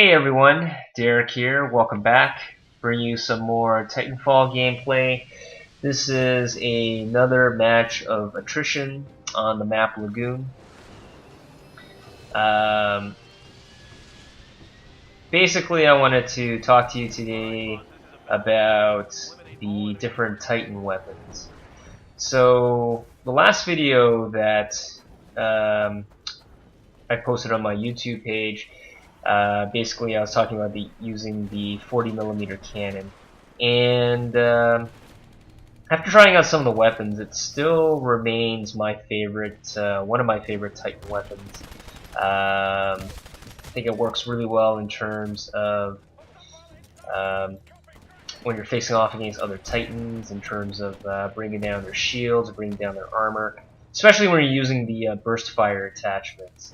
Hey everyone, Derek here. Welcome back. Bring you some more Titanfall gameplay. This is another match of Attrition on the map Lagoon. Basically, I wanted to talk to you today about the different Titan weapons. So, the last video that I posted on my YouTube page, basically I was talking about using the 40mm cannon, and after trying out some of the weapons, it still remains my favorite, one of my favorite Titan weapons. I think it works really well in terms of when you're facing off against other Titans, in terms of bringing down their shields, bringing down their armor, especially when you're using the burst fire attachments.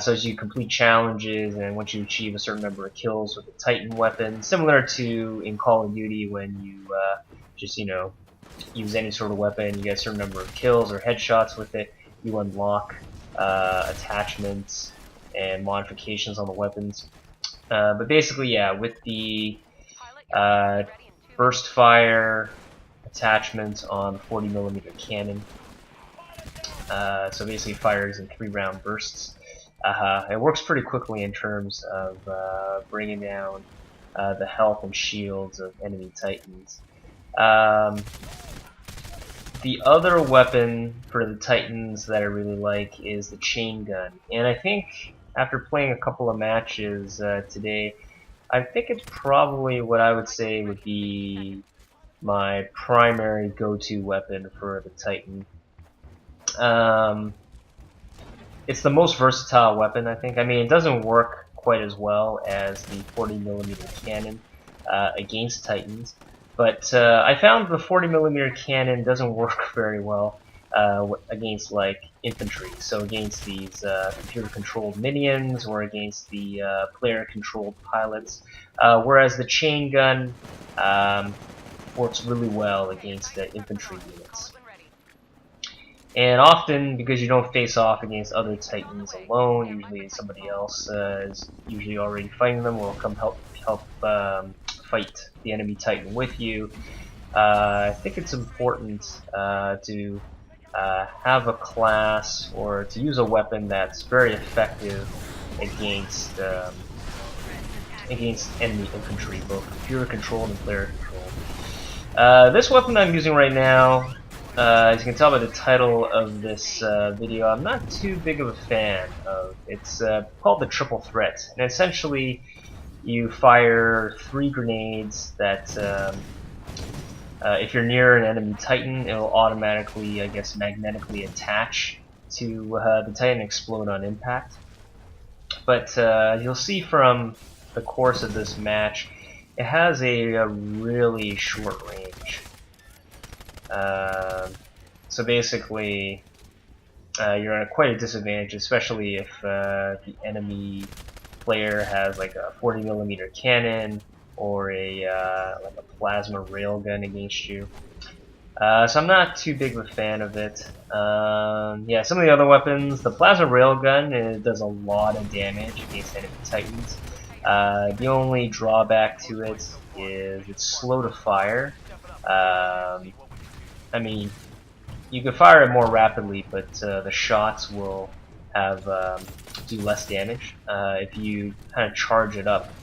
So as you complete challenges and once you achieve a certain number of kills with the Titan weapon, similar to in Call of Duty when you just, use any sort of weapon, you get a certain number of kills or headshots with it, you unlock attachments and modifications on the weapons. But basically, yeah, with the burst fire attachments on the 40mm cannon, so basically it fires in 3-round bursts. It works pretty quickly in terms of bringing down the health and shields of enemy Titans. The other weapon for the Titans that I really like is the chain gun, and I think after playing a couple of matches today, I think it's probably what I would say would be my primary go-to weapon for the Titan. It's the most versatile weapon, I think. I mean, it doesn't work quite as well as the 40mm cannon against Titans, but I found the 40mm cannon doesn't work very well against like infantry, so against these computer-controlled minions or against the player-controlled pilots, whereas the chain gun works really well against infantry units. And often, because you don't face off against other Titans alone, usually somebody else is usually already fighting them, or will come help fight the enemy Titan with you. I think it's important to have a class or to use a weapon that's very effective against enemy infantry, both computer controlled and player controlled. This weapon I'm using right now, as you can tell by the title of this video, I'm not too big of a fan of. It's called the Triple Threat, and essentially you fire 3 grenades that if you're near an enemy Titan, it'll automatically, I guess, magnetically attach to the Titan and explode on impact. But you'll see from the course of this match, it has a really short range. So basically, you're at quite a disadvantage, especially if the enemy player has like a 40mm cannon or like a plasma railgun against you. So I'm not too big of a fan of it. Yeah, some of the other weapons, the plasma railgun, it does a lot of damage against enemy Titans. The only drawback to it is it's slow to fire. I mean, you can fire it more rapidly, but the shots will have do less damage. If you kind of charge it up,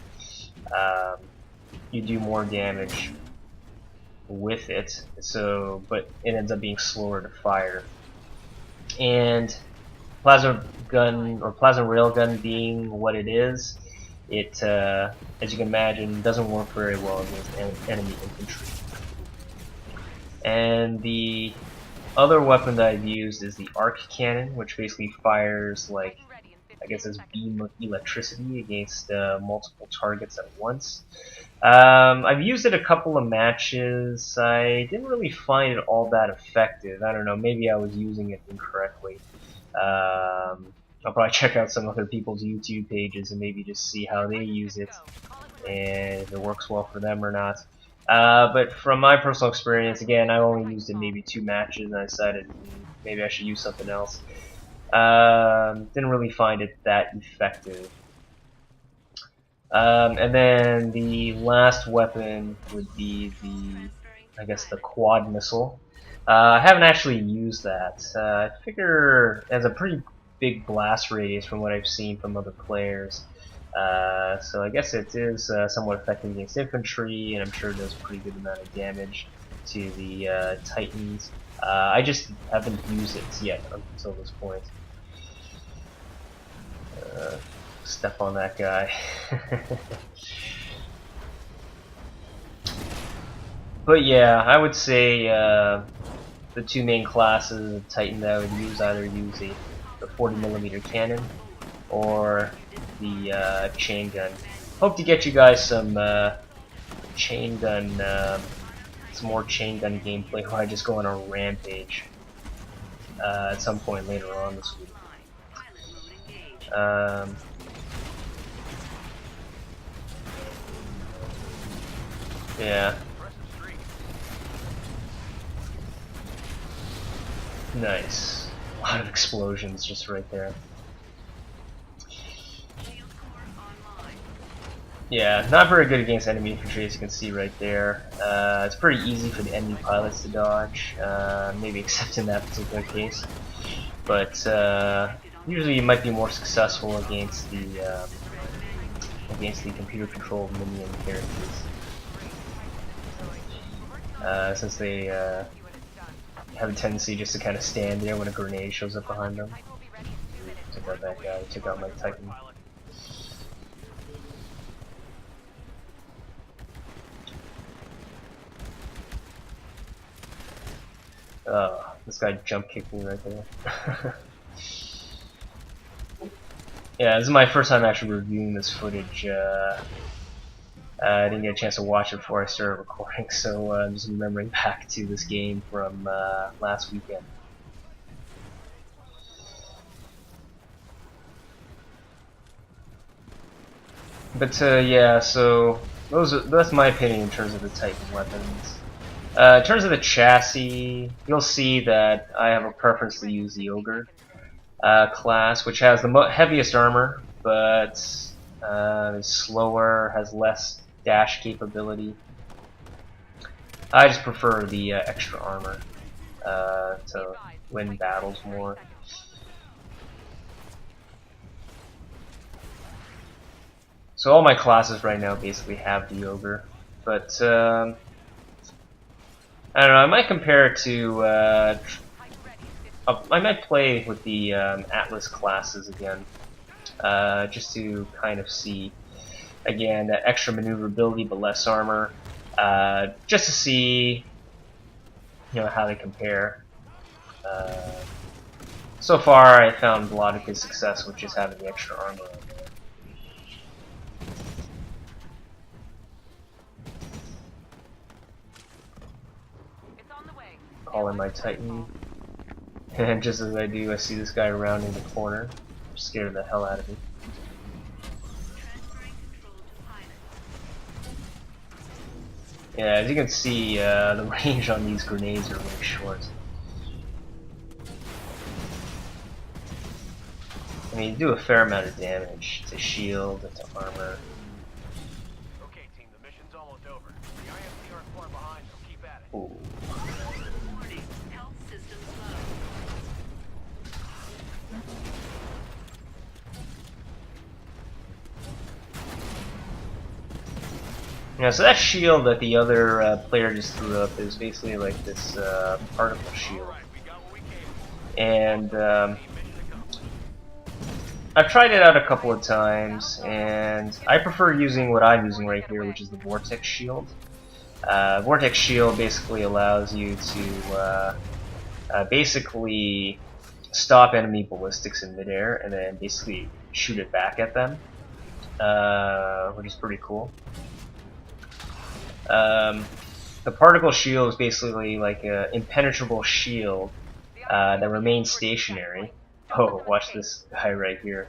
you do more damage with it. So, but it ends up being slower to fire. And plasma gun or plasma railgun being what it is, it, as you can imagine, doesn't work very well against enemy infantry. And the other weapon that I've used is the arc cannon, which basically fires like, I guess, this beam of electricity against multiple targets at once. I've used it a couple of matches. I didn't really find it all that effective. I don't know, maybe I was using it incorrectly. I'll probably check out some other people's YouTube pages and maybe just see how they use it and if it works well for them or not. But from my personal experience, again, I only used it maybe 2 matches and I decided maybe I should use something else. Didn't really find it that effective. And then the last weapon would be the, I guess, the quad missile. I haven't actually used that. I figure it has a pretty big blast radius from what I've seen from other players. So I guess it is somewhat effective against infantry, and I'm sure it does a pretty good amount of damage to the Titans. I just haven't used it yet until this point. Step on that guy. But yeah, I would say the two main classes of Titan that I would use, either use the 40mm cannon or the chain gun. Hope to get you guys some chain gun, some more chain gun gameplay where I just go on a rampage at some point later on this week. Yeah. Nice. A lot of explosions just right there. Yeah, not very good against enemy infantry, as you can see right there. It's pretty easy for the enemy pilots to dodge, maybe except in that particular case. But usually you might be more successful against the computer-controlled minion characters, since they have a tendency just to kind of stand there when a grenade shows up behind them. Took out that guy, took out my Titan. Oh, this guy jump kicked me right there. Yeah, this is my first time actually reviewing this footage. I didn't get a chance to watch it before I started recording, so I'm just remembering back to this game from last weekend. But yeah, so that's my opinion in terms of the Titan weapons. In terms of the chassis, you'll see that I have a preference to use the Ogre class, which has the heaviest armor, but is slower, has less dash capability. I just prefer the extra armor to win battles more. So all my classes right now basically have the Ogre, but I don't know, I might compare it to I might play with the Atlas classes again, just to kind of see, again, that extra maneuverability but less armor, just to see, how they compare. So far, I found a lot of good success with just having the extra armor on there. Call in my Titan. And just as I do, I see this guy rounding the corner. Scared the hell out of me. Yeah, as you can see, the range on these grenades are really short. I mean, you do a fair amount of damage to shield, to armor. Okay, team, the mission's almost over. The IMC aren't far behind, so keep at it. Ooh. Yeah, so that shield that the other player just threw up is basically like this particle shield. And I've tried it out a couple of times, and I prefer using what I'm using right here, which is the Vortex Shield. Vortex Shield basically allows you to basically stop enemy ballistics in midair and then basically shoot it back at them, which is pretty cool. The particle shield is basically like an impenetrable shield that remains stationary. Oh, watch this guy right here.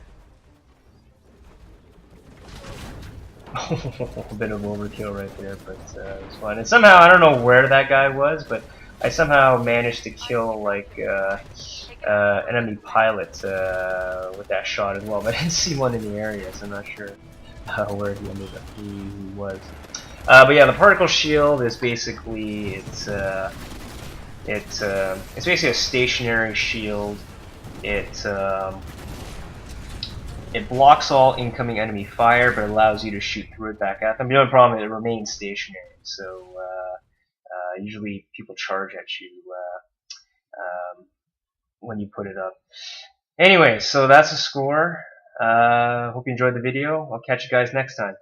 A bit of overkill right there, but it was fun. And somehow, I don't know where that guy was, but I somehow managed to kill like enemy pilot with that shot as well. But I didn't see one in the area, so I'm not sure where he ended up, who he was. But yeah, the particle shield is basically it's basically a stationary shield. It it blocks all incoming enemy fire, but allows you to shoot through it back at them. The only problem is it remains stationary, so usually people charge at you when you put it up. Anyway, so that's the score. Hope you enjoyed the video. I'll catch you guys next time.